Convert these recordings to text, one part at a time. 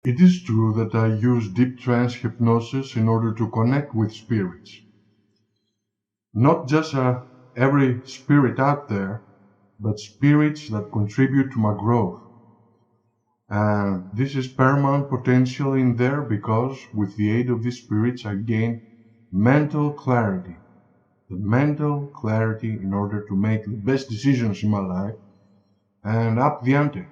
It is true that I use deep trance hypnosis in order to connect with spirits. Not just every spirit out there, but spirits that contribute to my growth. And this is paramount potential in there because with the aid of these spirits I gain mental clarity. The mental clarity in order to make the best decisions in my life and up the ante.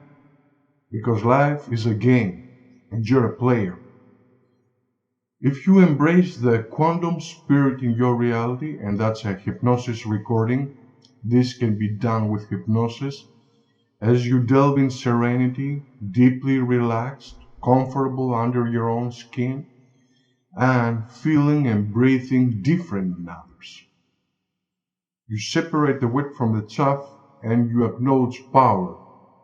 Because life is a game and you're a player. If you embrace the quantum spirit in your reality, and that's a hypnosis recording, this can be done with hypnosis, as you delve in serenity, deeply relaxed, comfortable under your own skin, and feeling and breathing different than others. You separate the wheat from the chaff and you acknowledge power,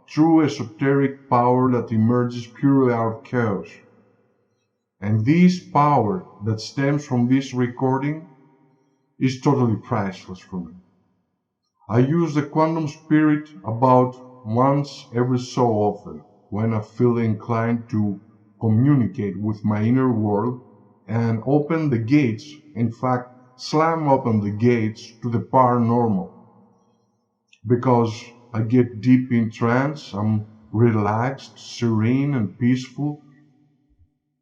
true esoteric power that emerges purely out of chaos. And this power that stems from this recording is totally priceless for me. I use the quantum spirit about once every so often when I feel inclined to communicate with my inner world and open the gates, in fact, slam open the gates to the paranormal. Because I get deep in trance, I'm relaxed, serene, and peaceful,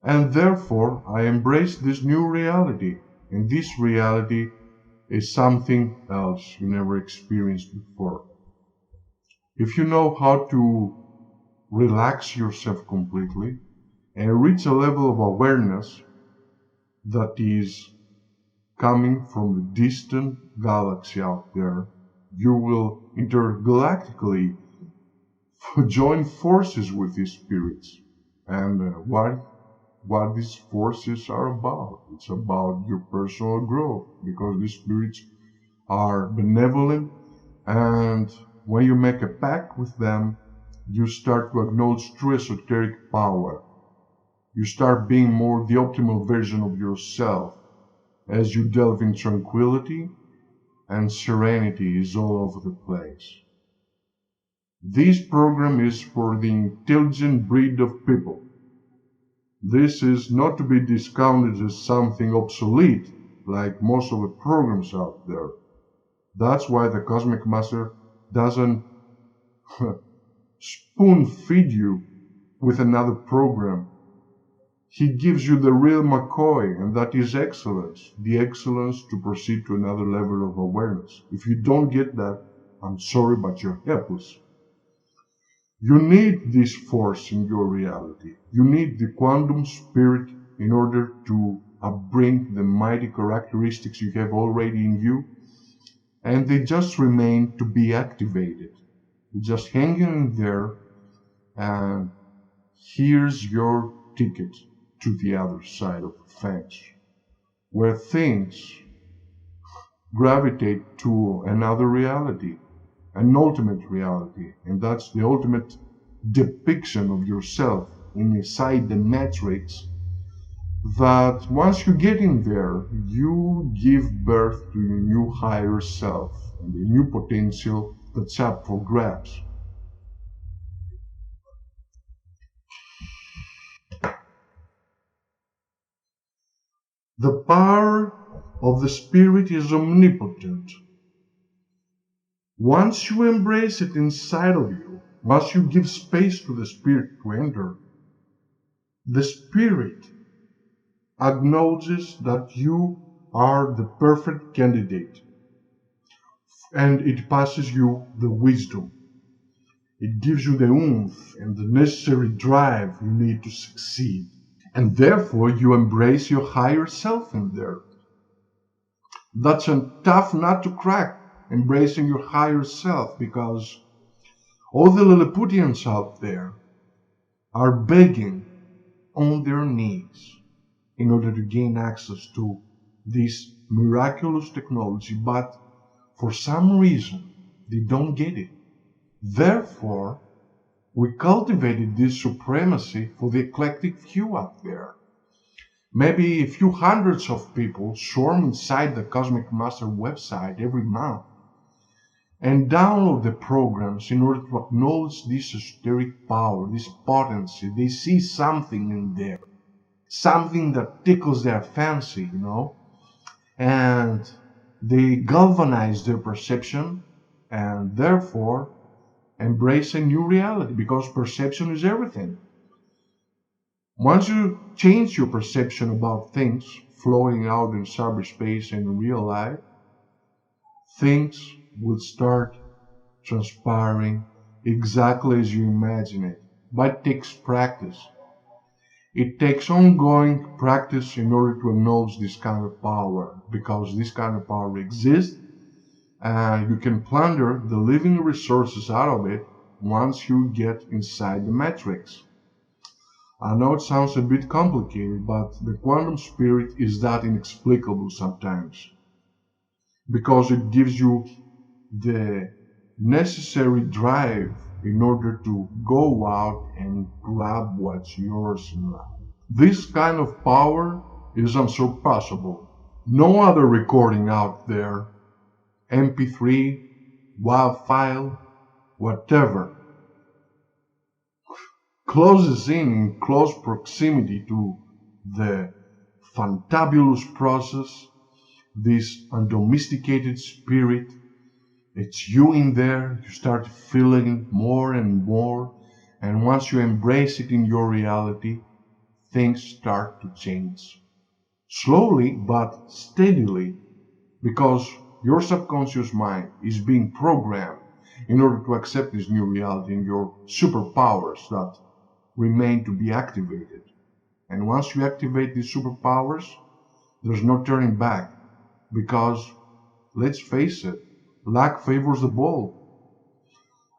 and therefore I embrace this new reality, and this reality is something else you never experienced before. If you know how to relax yourself completely and reach a level of awareness that is coming from the distant galaxy out there, you will intergalactically join forces with these spirits. And what these forces are about. It's about your personal growth because these spirits are benevolent, and when you make a pact with them, you start to acknowledge true esoteric power. You start being more the optimal version of yourself as you delve in tranquility, and serenity is all over the place. This program is for the intelligent breed of people. This is not to be discounted as something obsolete, like most of the programs out there. That's why the Cosmic Master doesn't spoon feed you with another program. He gives you the real McCoy, and that is excellence. The excellence to proceed to another level of awareness. If you don't get that, I'm sorry, but you're helpless. You need this force in your reality. You need the quantum spirit in order to bring the mighty characteristics you have already in you, and they just remain to be activated. You just hang in there, and here's your ticket to the other side of the fence, where things gravitate to another reality, an ultimate reality, and that's the ultimate depiction of yourself inside the matrix, that once you get in there, you give birth to your new higher self and a new potential that's up for grabs. The power of the spirit is omnipotent. Once you embrace it inside of you, once you give space to the spirit to enter, the spirit acknowledges that you are the perfect candidate, and it passes you the wisdom. It gives you the oomph and the necessary drive you need to succeed, and therefore you embrace your higher self in there. That's a tough nut to crack, embracing your higher self, because all the Lilliputians out there are begging on their knees in order to gain access to this miraculous technology, but for some reason they don't get it. Therefore, we cultivated this supremacy for the eclectic few out there. Maybe a few hundreds of people swarm inside the Cosmic Master website every month, and download the programs in order to acknowledge this esoteric power, this potency. They see something in there, something that tickles their fancy, and they galvanize their perception and therefore embrace a new reality because perception is everything. Once you change your perception about things flowing out in cyberspace and in real life, things will start transpiring exactly as you imagine it. But it takes practice. It takes ongoing practice in order to acknowledge this kind of power, because this kind of power exists and you can plunder the living resources out of it once you get inside the matrix. I know it sounds a bit complicated, but the quantum spirit is that inexplicable sometimes, because it gives you the necessary drive in order to go out and grab what's yours in life. This kind of power is unsurpassable. No other recording out there, MP3, WAV file, whatever, closes in close proximity to the fantabulous process, this undomesticated spirit. It's you in there, you start feeling it more and more, and once you embrace it in your reality, things start to change. Slowly but steadily, because your subconscious mind is being programmed in order to accept this new reality and your superpowers that remain to be activated. And once you activate these superpowers, there's no turning back, because, let's face it, luck favors the bold,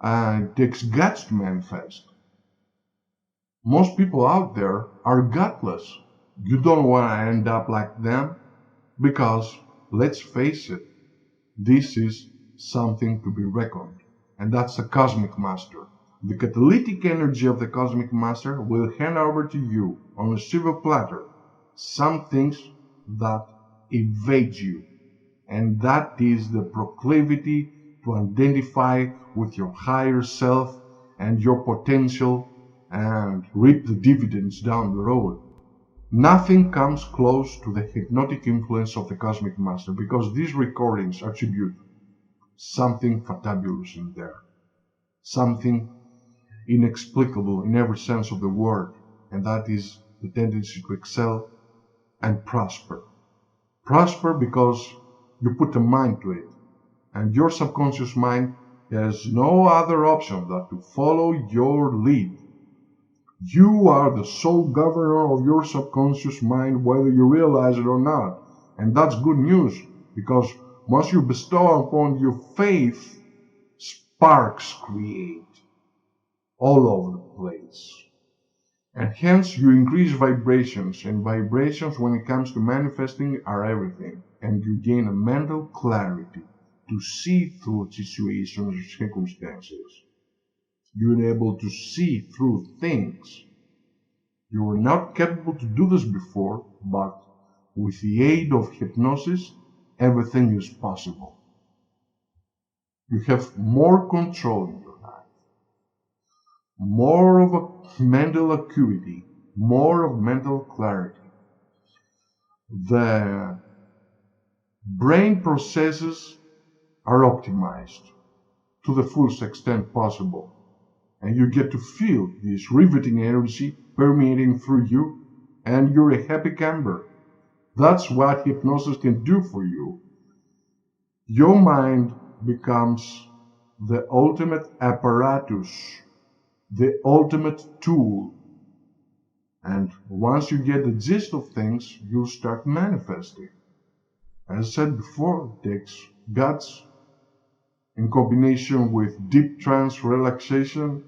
and it takes guts to manifest. Most people out there are gutless. You don't want to end up like them, because, let's face it, this is something to be reckoned, and that's a cosmic master. The catalytic energy of the cosmic master will hand over to you on a silver platter some things that evade you, and that is the proclivity to identify with your higher self and your potential and reap the dividends down the road. Nothing comes close to the hypnotic influence of the cosmic master, because these recordings attribute something fantabulous in there, something inexplicable in every sense of the word, and that is the tendency to excel and prosper. Prosper because you put a mind to it, and your subconscious mind has no other option than to follow your lead. You are the sole governor of your subconscious mind, whether you realize it or not. And that's good news, because once you bestow upon your faith, sparks create all over the place. And hence you increase vibrations, and vibrations when it comes to manifesting are everything. And you gain a mental clarity to see through situations or circumstances. You're able to see through things. You were not capable to do this before, but with the aid of hypnosis, everything is possible. You have more control in your life, more of a mental acuity, more of mental clarity. The brain processes are optimized to the fullest extent possible, and you get to feel this riveting energy permeating through you, and you're a happy camper. That's what hypnosis can do for you. Your mind becomes the ultimate apparatus, the ultimate tool. And once you get the gist of things, you start manifesting. As I said before, it takes guts in combination with deep trance relaxation,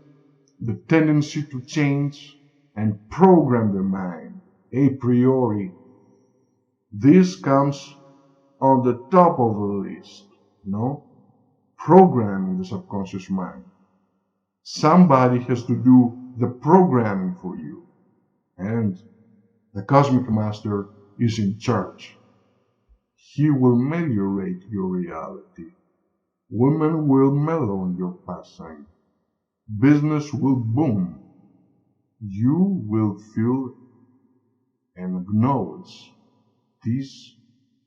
the tendency to change and program the mind a priori. This comes on the top of the list, programming the subconscious mind. Somebody has to do the programming for you, and the cosmic master is in charge. He will ameliorate your reality. Women will mellow on your passing. Business will boom. You will feel and acknowledge this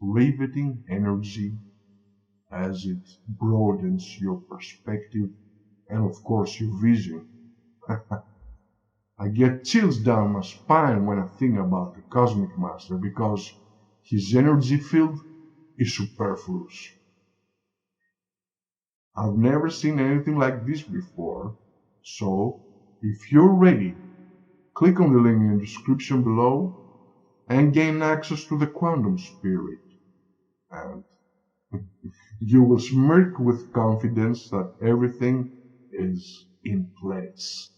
riveting energy as it broadens your perspective and, of course, your vision. I get chills down my spine when I think about the Cosmic Master because his energy field is superfluous. I've never seen anything like this before, so if you're ready, click on the link in the description below and gain access to the Quantum Spirit. And you will smirk with confidence that everything is in place.